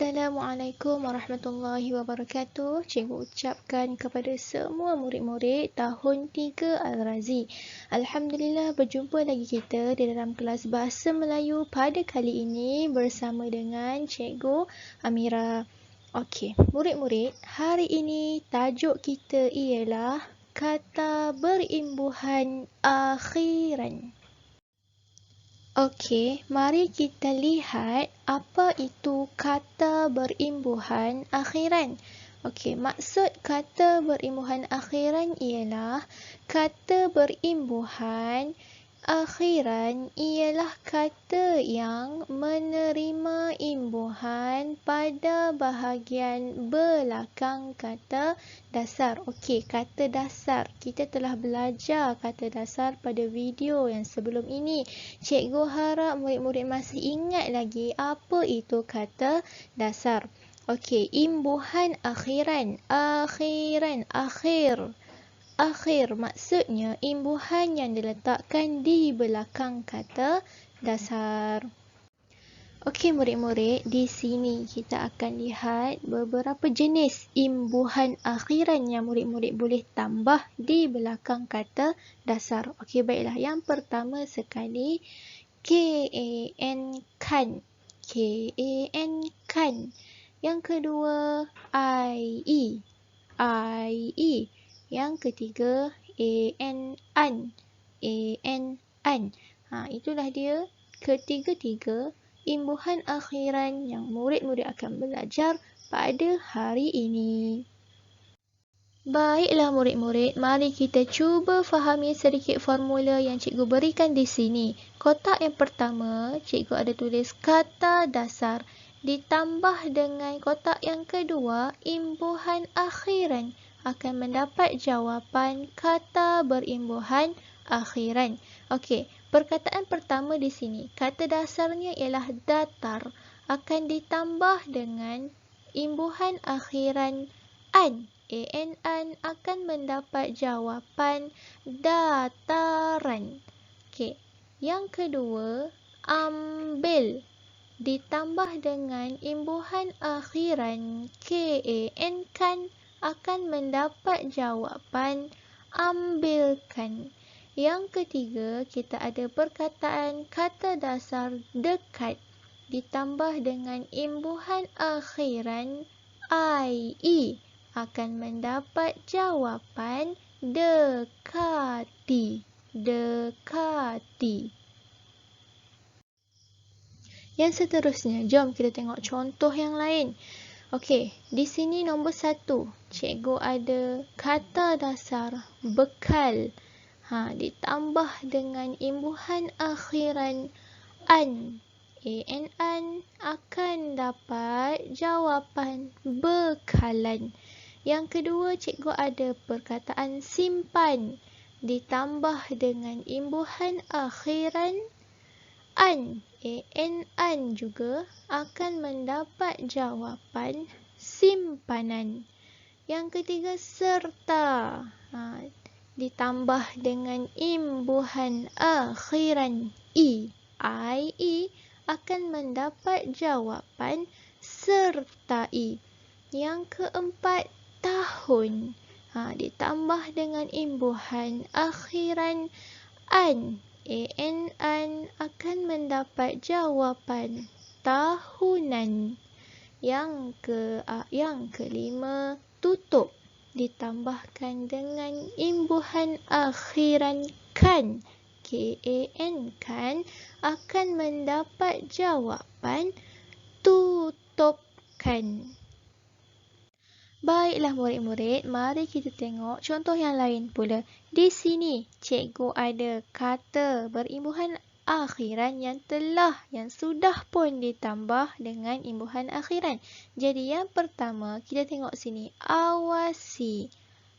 Assalamualaikum warahmatullahi wabarakatuh. Cikgu ucapkan kepada semua murid-murid tahun 3 Al-Razi. Alhamdulillah berjumpa lagi kita di dalam kelas Bahasa Melayu pada kali ini bersama dengan Cikgu Amira. Okey, murid-murid, hari ini tajuk kita ialah kata berimbuhan akhiran. Okey, mari kita lihat apa itu kata berimbuhan akhiran. Okey, maksud kata berimbuhan akhiran ialah kata berimbuhan akhiran ialah kata yang menerima imbuhan pada bahagian belakang kata dasar. Okey, kata dasar. Kita telah belajar kata dasar pada video yang sebelum ini. Cikgu harap murid-murid masih ingat lagi apa itu kata dasar. Okey, imbuhan akhiran. Akhir maksudnya imbuhan yang diletakkan di belakang kata dasar. Okey murid-murid, di sini kita akan lihat beberapa jenis imbuhan akhiran yang murid-murid boleh tambah di belakang kata dasar. Okey, baiklah. Yang pertama sekali, KAN, kan. KAN, kan. Yang kedua, IE. Yang ketiga, an. Itulah dia ketiga-tiga imbuhan akhiran yang murid-murid akan belajar pada hari ini. Baiklah murid-murid, mari kita cuba fahami sedikit formula yang cikgu berikan di sini. Kotak yang pertama, cikgu ada tulis kata dasar. Ditambah dengan kotak yang kedua, imbuhan akhiran, akan mendapat jawapan kata berimbuhan akhiran. Okey, perkataan pertama di sini, kata dasarnya ialah datar, akan ditambah dengan imbuhan akhiran an. An akan mendapat jawapan dataran. Okey, yang kedua, ambil, ditambah dengan imbuhan akhiran kan, kan, akan mendapat jawapan ambilkan. Yang ketiga, kita ada perkataan kata dasar dekat, ditambah dengan imbuhan akhiran ie, akan mendapat jawapan dekati. Yang seterusnya, jom kita tengok contoh yang lain. Okey, di sini nombor 1, cikgu ada kata dasar bekal. Ditambah dengan imbuhan akhiran an. An akan dapat jawapan bekalan. Yang kedua, cikgu ada perkataan simpan. Ditambah dengan imbuhan akhiran an. An juga akan mendapat jawapan simpanan. Yang ketiga, serta. Ditambah dengan imbuhan akhiran ie, akan mendapat jawapan sertai. Yang keempat, tahun. Ditambah dengan imbuhan akhiran an. An akan mendapat jawapan tahunan. Yang kelima, tutup. Ditambahkan dengan imbuhan akhiran kan. Kan akan mendapat jawapan tutupkan. Baiklah murid-murid, mari kita tengok contoh yang lain pula. Di sini, cikgu ada kata berimbuhan akhiran yang sudah pun ditambah dengan imbuhan akhiran. Jadi yang pertama, kita tengok sini, awasi.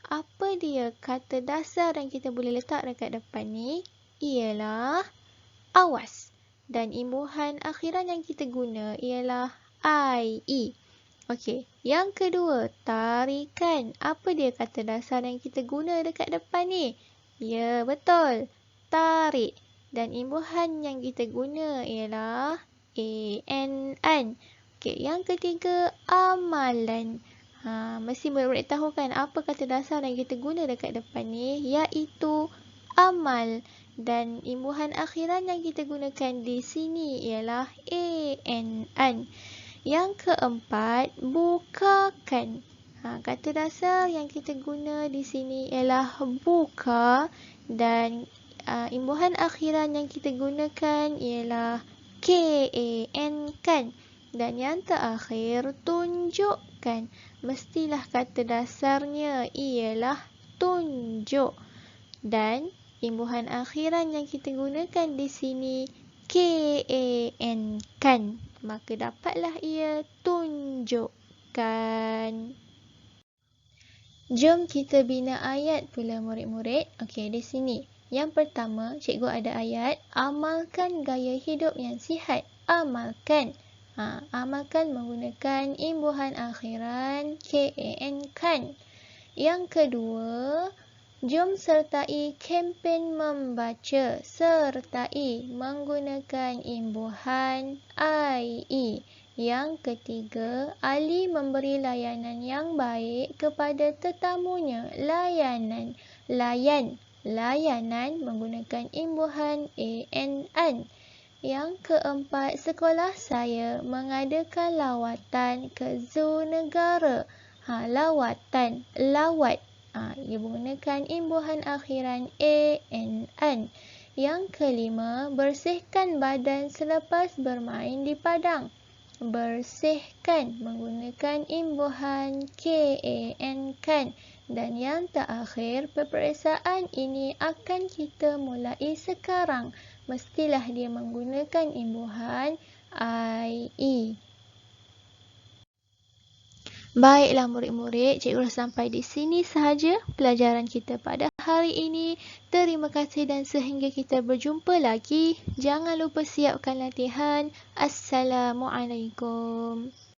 Apa dia kata dasar yang kita boleh letak dekat depan ni? Ialah awas. Dan imbuhan akhiran yang kita guna ialah ie. Okey, yang kedua, tarikan. Apa dia kata dasar yang kita guna dekat depan ni? Ya, betul. Tarik. Dan imbuhan yang kita guna ialah an. Okey, yang ketiga, amalan. Mesti murid-murid tahu kan apa kata dasar yang kita guna dekat depan ni, iaitu amal. Dan imbuhan akhiran yang kita gunakan di sini ialah an. Yang keempat, bukakan. Kata dasar yang kita guna di sini ialah buka dan imbuhan akhiran yang kita gunakan ialah kan. Dan yang terakhir, tunjukkan. Mestilah kata dasarnya ialah tunjuk. Dan imbuhan akhiran yang kita gunakan di sini kan. Maka dapatlah ia tunjukkan. Jom kita bina ayat pula murid-murid. Okey, di sini. Yang pertama, cikgu ada ayat, amalkan gaya hidup yang sihat. Amalkan. Amalkan menggunakan imbuhan akhiran kan. Yang kedua, jom sertai kempen membaca. Sertai menggunakan imbuhan IE. Yang ketiga, Ali memberi layanan yang baik kepada tetamunya. Layanan menggunakan imbuhan an. Yang keempat, sekolah saya mengadakan lawatan ke zoo negara. Lawat. Ia menggunakan imbuhan akhiran an. Yang kelima, bersihkan badan selepas bermain di padang. Bersihkan menggunakan imbuhan kan. Dan yang terakhir, peperiksaan ini akan kita mulai sekarang. Mestilah dia menggunakan imbuhan IE. Baiklah murid-murid, cikgu dah sampai di sini sahaja pelajaran kita pada hari ini. Terima kasih dan sehingga kita berjumpa lagi. Jangan lupa siapkan latihan. Assalamualaikum.